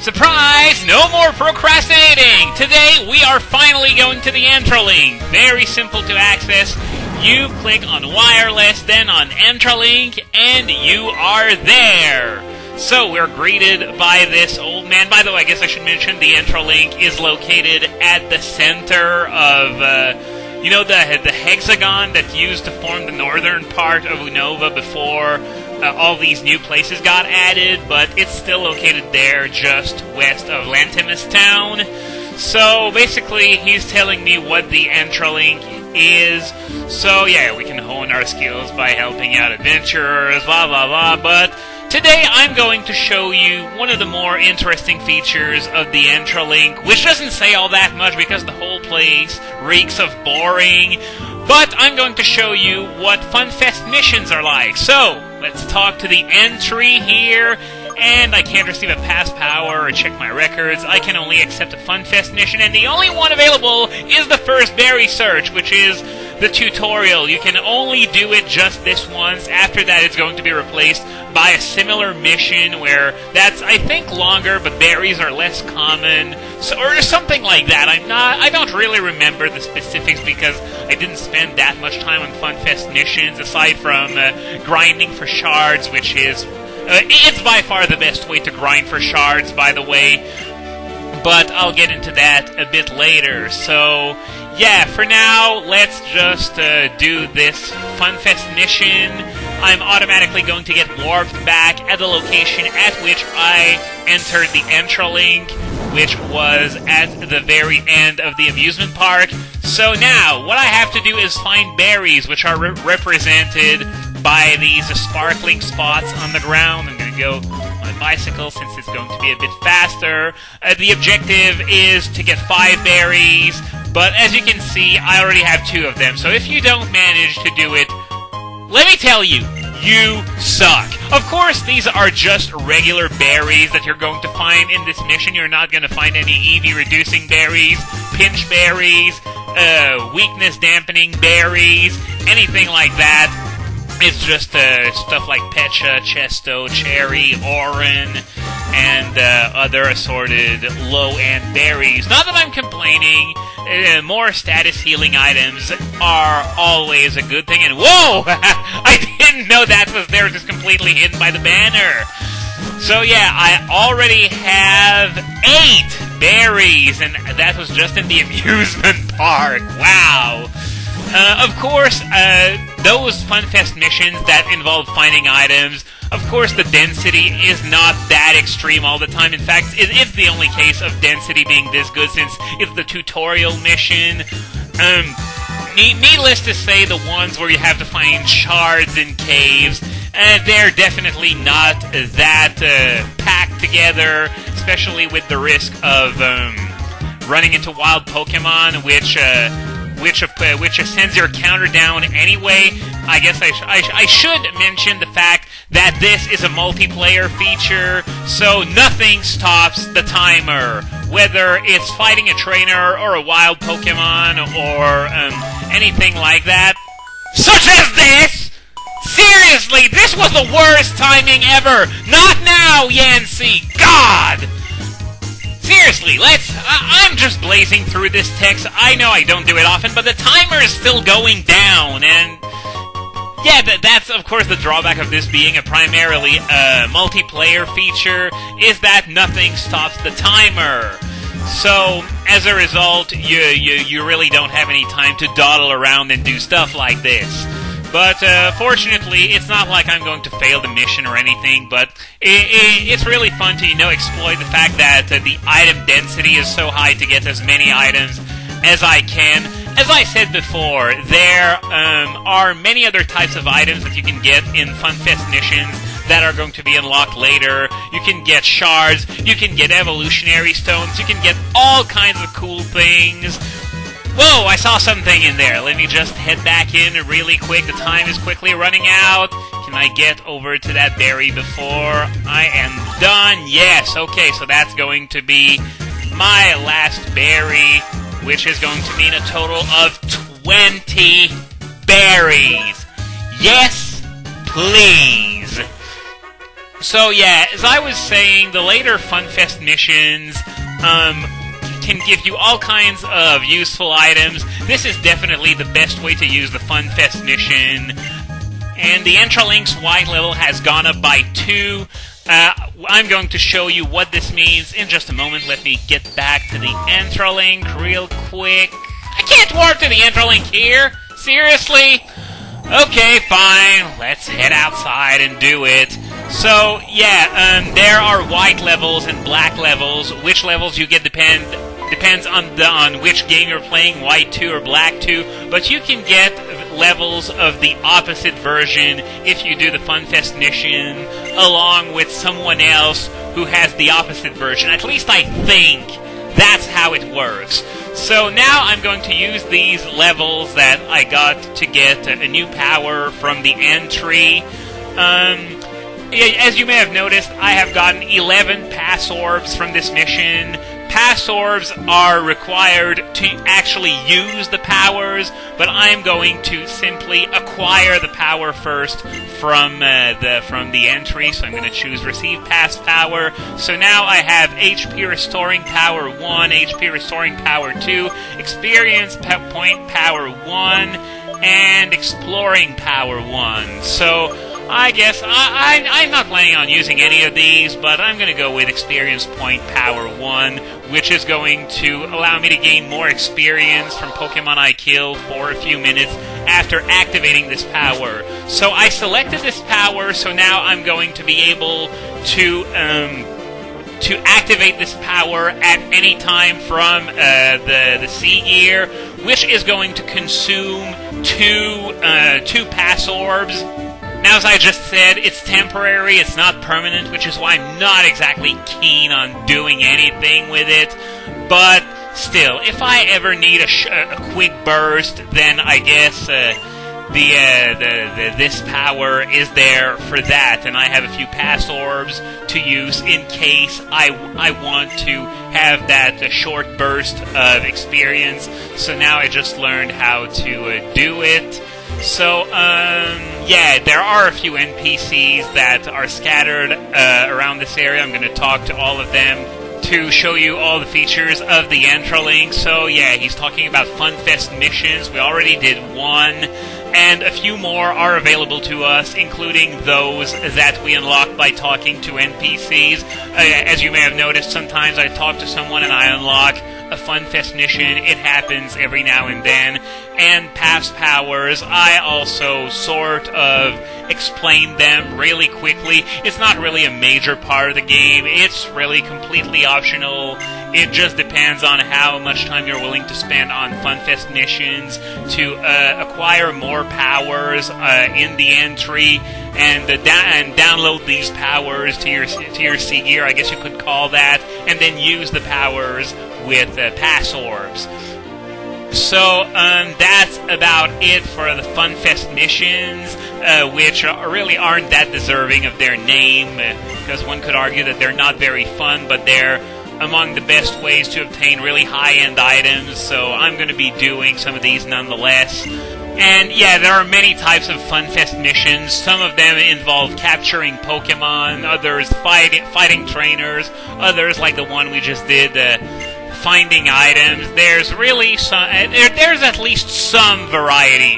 Surprise! No more procrastinating! Today we are finally going to the Entralink. Very simple to access. You click on wireless, then on Entralink, and you are there. So we're greeted by this old man. By the way, I guess I should mention the Entralink is located at the center of, the hexagon that's used to form the northern part of Unova before all these new places got added, but it's still located there just west of Lantimus Town. So basically, he's telling me what the Entralink is. So yeah, we can hone our skills by helping out adventurers, blah blah blah, but today I'm going to show you one of the more interesting features of the Entralink, which doesn't say all that much because the whole place reeks of boring, but I'm going to show you what Funfest missions are like. So, let's talk to the entry here, and I can't receive a pass power or check my records. I can only accept a Funfest mission, and the only one available is the first berry search, which is the tutorial. You can only do it just this once. After that, it's going to be replaced by a similar mission where that's, I think, longer, but berries are less common, or something like that. I don't really remember the specifics because I didn't spend that much time on Funfest missions aside from grinding for shards, which is it's by far the best way to grind for shards, by the way, but I'll get into that a bit later. So yeah, for now, let's just do this Funfest mission. I'm automatically going to get warped back at the location at which I entered the Entralink, which was at the very end of the amusement park. So now, what I have to do is find berries, which are represented by these sparkling spots on the ground. I'm going to go on my bicycle since it's going to be a bit faster. The objective is to get 5 berries, but as you can see, I already have 2 of them. So if you don't manage to do it, let me tell you, you suck. Of course, these are just regular berries that you're going to find in this mission. You're not going to find any EV-reducing berries, pinch berries, weakness-dampening berries, anything like that. It's just stuff like Pecha, Chesto, Cherry, Oran, and other assorted low-end berries. Not that I'm complaining. More status healing items are always a good thing. And whoa! I didn't know that was there, just completely hidden by the banner. So yeah, I already have 8 berries, and that was just in the amusement park. Wow. Of course, those Funfest missions that involve finding items, of course the density is not that extreme all the time. In fact, it's the only case of density being this good since it's the tutorial mission. Needless to say, the ones where you have to find shards in caves, they're definitely not that packed together, especially with the risk of running into wild Pokémon, which sends your counter down anyway. I guess I should mention the fact that this is a multiplayer feature, so nothing stops the timer. Whether it's fighting a trainer or a wild Pokemon or anything like that. Such as this! Seriously, this was the worst timing ever! Not now, Yancy! God! Seriously, I'm just blazing through this text. I know I don't do it often, but the timer is still going down, and yeah, that's of course the drawback of this being a primarily multiplayer feature, is that nothing stops the timer. So, as a result, you really don't have any time to dawdle around and do stuff like this. But fortunately, it's not like I'm going to fail the mission or anything, but it's really fun to, exploit the fact that the item density is so high to get as many items as I can. As I said before, there are many other types of items that you can get in Funfest missions that are going to be unlocked later. You can get shards, you can get evolutionary stones, you can get all kinds of cool things. Whoa, I saw something in there. Let me just head back in really quick. The time is quickly running out. Can I get over to that berry before I am done? Yes, okay, so that's going to be my last berry, which is going to mean a total of 20 berries. Yes, please. So yeah, as I was saying, the later Funfest missions can give you all kinds of useful items. This is definitely the best way to use the Funfest mission. And the Entralink's white level has gone up by 2. I'm going to show you what this means in just a moment. Let me get back to the Entralink real quick. I can't warp to the Entralink here! Seriously? Okay, fine. Let's head outside and do it. So, yeah, there are white levels and black levels. Which levels you get depends on which game you're playing, white 2 or black 2. But you can get levels of the opposite version if you do the Funfest mission along with someone else who has the opposite version. At least I think that's how it works. So now I'm going to use these levels that I got to get a new power from the entry. As you may have noticed, I have gotten 11 pass orbs from this mission. Pass orbs are required to actually use the powers, but I'm going to simply acquire the power first from the entry. So I'm going to choose Receive Pass Power. So now I have HP Restoring Power 1, HP Restoring Power 2, Experience Point Power 1, and Exploring Power 1. So I guess I'm not planning on using any of these, but I'm going to go with Experience Point Power 1, which is going to allow me to gain more experience from Pokemon I kill for a few minutes after activating this power. So I selected this power, so now I'm going to be able to activate this power at any time from the Sea Gear, which is going to consume two Pass Orbs. Now, as I just said, it's temporary, it's not permanent, which is why I'm not exactly keen on doing anything with it. But still, if I ever need a quick burst, then I guess this power is there for that, and I have a few Pass Orbs to use in case I want to have that short burst of experience. So now I just learned how to do it. So, yeah, there are a few NPCs that are scattered around this area. I'm going to talk to all of them to show you all the features of the Entralink. So, yeah, he's talking about Funfest missions. We already did one, and a few more are available to us, including those that we unlock by talking to NPCs. As you may have noticed, sometimes I talk to someone and I unlock a Funfest mission. It happens every now and then. And past powers, I also sort of explain them really quickly. It's not really a major part of the game. It's really completely optional. It just depends on how much time you're willing to spend on Funfest missions to acquire more powers in the entry and download these powers to your Sea Gear, I guess you could call that, and then use the powers with Pass Orbs. So that's about it for the Funfest missions, which really aren't that deserving of their name, because one could argue that they're not very fun, but they're among the best ways to obtain really high-end items, so I'm going to be doing some of these nonetheless. And yeah, there are many types of Funfest missions. Some of them involve capturing Pokemon, others fighting trainers, others like the one we just did, finding items. There's really there's at least some variety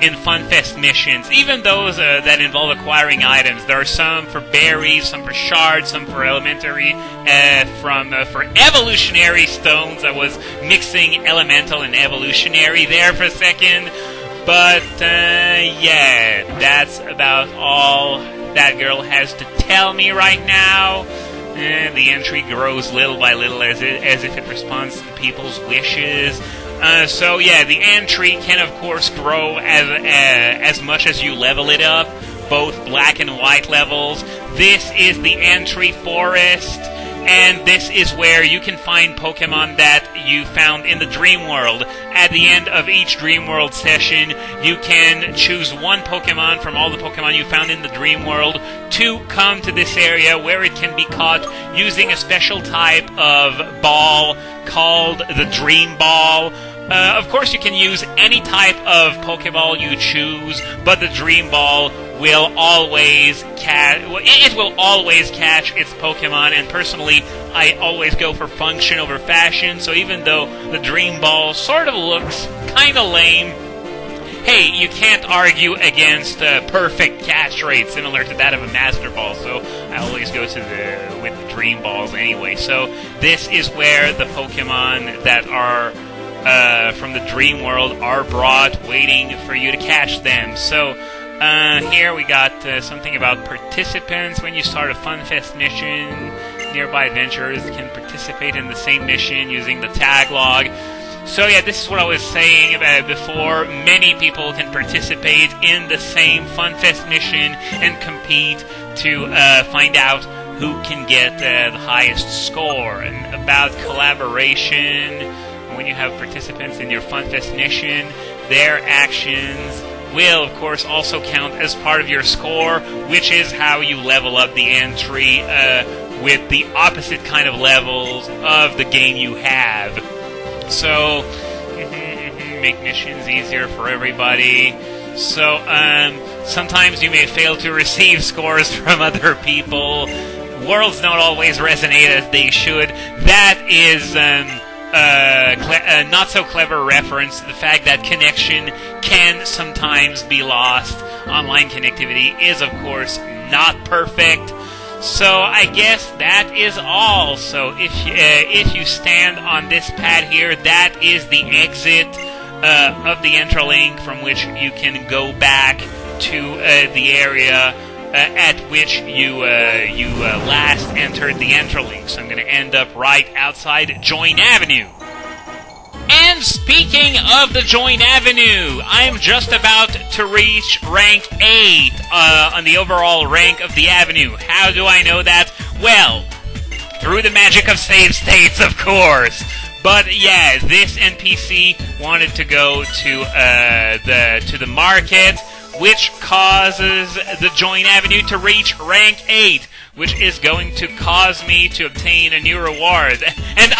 in Funfest missions, even those that involve acquiring items. There are some for berries, some for shards, some for elementary, for evolutionary stones. I was mixing elemental and evolutionary there for a second, but yeah, that's about all that girl has to tell me right now. The entry grows little by little as if it responds to people's wishes. So yeah, the entry can of course grow as much as you level it up, both black and white levels. This is the entry forest, and this is where you can find Pokemon that you found in the Dream World. At the end of each Dream World session, you can choose one Pokemon from all the Pokemon you found in the Dream World to come to this area where it can be caught using a special type of ball called the Dream Ball. Of course, you can use any type of Pokeball you choose, but the Dream Ball will always catch its Pokemon, and personally, I always go for function over fashion, so even though the Dream Ball sort of looks kind of lame, hey, you can't argue against perfect catch rate similar to that of a Master Ball, so I always go with the Dream Balls anyway. So this is where the Pokemon that are from the Dream World are brought, waiting for you to catch them. So here we got something about participants. When you start a Funfest mission, nearby adventurers can participate in the same mission using the tag log. So yeah, this is what I was saying about before. Many people can participate in the same Funfest mission and compete to find out who can get the highest score. And about collaboration, when you have participants in your Funfest mission, their actions will, of course, also count as part of your score, which is how you level up the entry with the opposite kind of levels of the game you have. So, make missions easier for everybody. So, sometimes you may fail to receive scores from other people. Worlds don't always resonate as they should. That is a not so clever reference to the fact that connection can sometimes be lost. Online connectivity is, of course, not perfect. So I guess that is all. So if you stand on this pad here, that is the exit of the Entralink from which you can go back to the area at which you last entered the Entralink. So I'm going to end up right outside Join Avenue. And speaking of the Join Avenue, I'm just about to reach rank 8 on the overall rank of the Avenue. How do I know that? Well, through the magic of save states, of course. But yeah, this NPC wanted to go to the market, which causes the Join Avenue to reach rank 8, which is going to cause me to obtain a new reward. And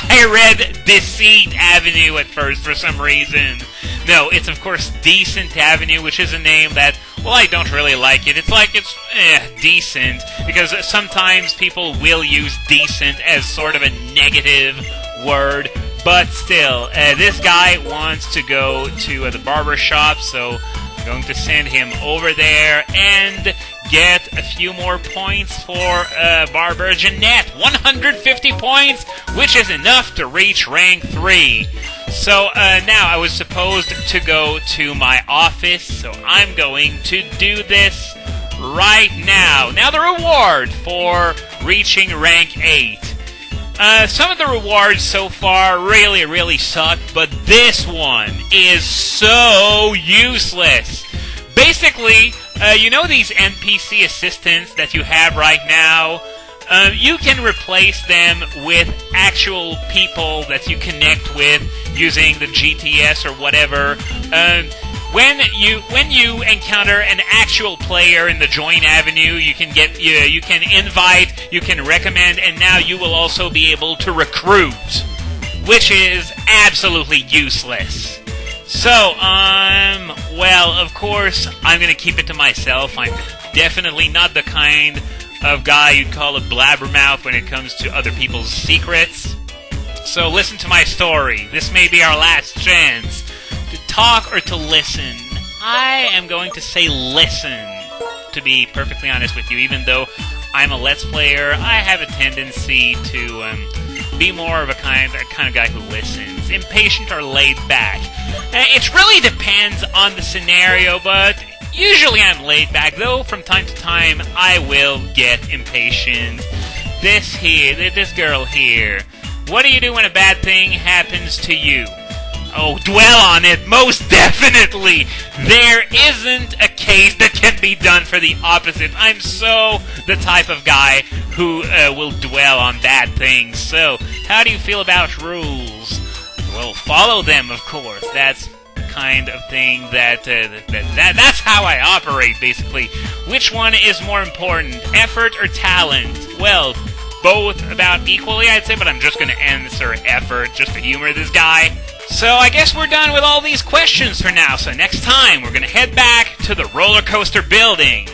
I read Deceit Avenue at first for some reason. No, it's of course Decent Avenue, which is a name that, well, I don't really like it. It's like it's decent, because sometimes people will use decent as sort of a negative word. But still, this guy wants to go to the barber shop, so I'm going to send him over there and get a few more points for Barber Jeanette. 150 points, which is enough to reach rank 3. So now I was supposed to go to my office, so I'm going to do this right now. Now the reward for reaching rank 8. Some of the rewards so far really suck, but this one is so useless. Basically, you know these NPC assistants that you have right now? You can replace them with actual people that you connect with using the GTS or whatever. When you encounter an actual player in the Join Avenue, you can invite, you can recommend, and now you will also be able to recruit, which is absolutely useless. So, well, of course, I'm going to keep it to myself. I'm definitely not the kind of guy you'd call a blabbermouth when it comes to other people's secrets. So listen to my story. This may be our last chance to talk or to listen. I am going to say listen, to be perfectly honest with you. Even though I'm a Let's Player, I have a tendency to be more of a kind of guy who listens. Impatient or laid back. It really depends on the scenario, but usually I'm laid back, though from time to time I will get impatient. This girl here. What do you do when a bad thing happens to you? Oh, dwell on it, most definitely! There isn't a case that can be done for the opposite. I'm so the type of guy who will dwell on bad things. So, how do you feel about rules? Well, follow them, of course. That's the kind of thing that's how I operate, basically. Which one is more important, effort or talent? Well, both about equally, I'd say, but I'm just going to answer effort just to humor this guy. So I guess we're done with all these questions for now. So next time we're going to head back to the roller coaster building.